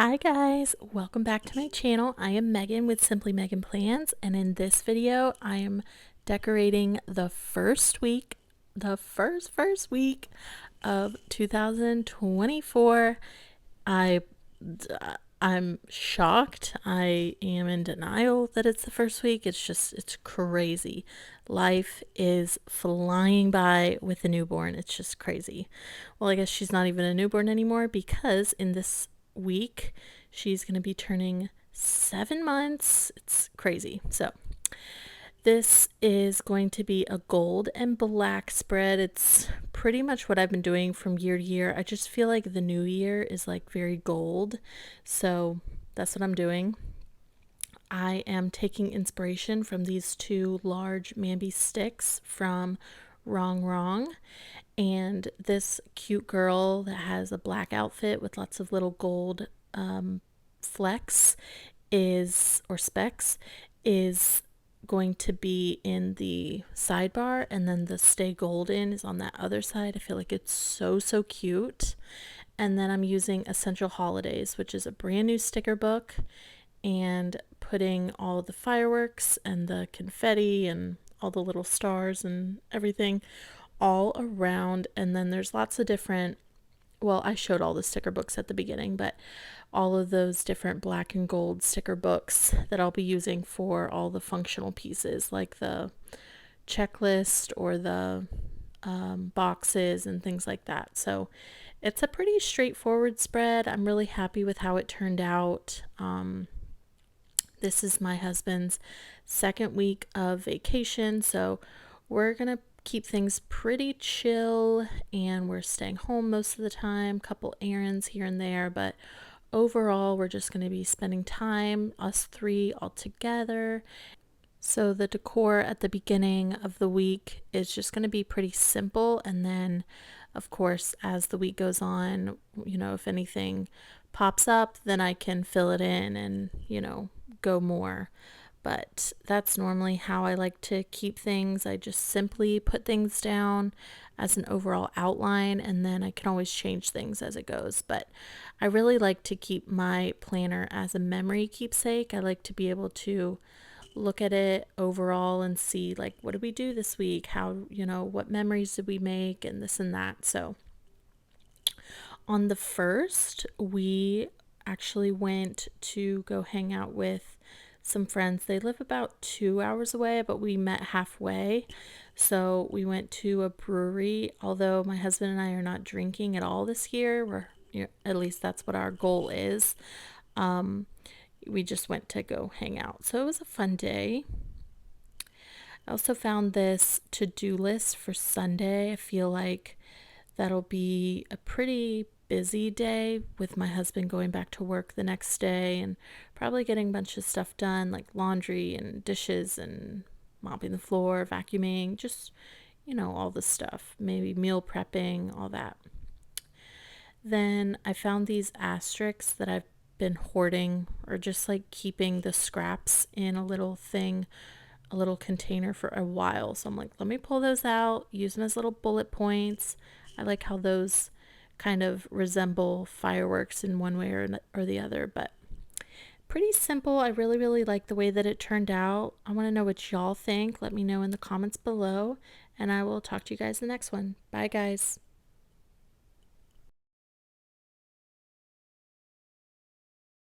Hi guys, welcome back to my channel. I am Megan with Simply Megan Plans, and in this video I am decorating the first week of 2024. I I'm shocked. I am in denial that it's the first week. It's crazy. Life is flying by with a newborn. It's just crazy. Well, I guess she's not even a newborn anymore because in this week she's going to be turning 7 months. It's crazy. So this is going to be a gold and black spread. It's pretty much what I've been doing from year to year. I just feel like the new year is like very gold. So that's what I'm doing. I am taking inspiration from these two large Mambi sticks from Wrong Wrong. And this cute girl that has a black outfit with lots of little gold flecks or specks is going to be in the sidebar, and then the Stay Golden is on that other side. I feel like it's so cute. And then I'm using Essential Holidays, which is a brand new sticker book, and putting all the fireworks and the confetti and all the little stars and everything all around. And then there's lots of different, well, I showed all the sticker books at the beginning, but all of those different black and gold sticker books that I'll be using for all the functional pieces, like the checklist or the boxes and things like that. So it's a pretty straightforward spread. I'm really happy with how it turned out. This is my husband's second week of vacation, so we're gonna keep things pretty chill, and we're staying home most of the time, couple errands here and there, but overall we're just going to be spending time, us three, all together. So the decor at the beginning of the week is just going to be pretty simple, and then of course as the week goes on, if anything pops up, then I can fill it in and go more. But that's normally how I like to keep things. I just simply put things down as an overall outline, and then I can always change things as it goes. But I really like to keep my planner as a memory keepsake. I like to be able to look at it overall and see, like, what did we do this week? How, what memories did we make, and this and that. So on the first, we actually went to go hang out with some friends. They live about 2 hours away, but we met halfway. So we went to a brewery. Although my husband and I are not drinking at all this year, at least that's what our goal is. We just went to go hang out. So it was a fun day. I also found this to-do list for Sunday. I feel like that'll be a pretty busy day with my husband going back to work the next day and probably getting a bunch of stuff done, like laundry and dishes and mopping the floor, vacuuming, just all the stuff, maybe meal prepping, all that. Then I found these asterisks that I've been hoarding, or just like keeping the scraps in a little container for a while. So I'm like, let me pull those out, use them as little bullet points. I like how those kind of resemble fireworks in one way or the other, but pretty simple. I really like the way that it turned out. I want to know what y'all think. Let me know in the comments below, and I will talk to you guys in the next one. Bye guys.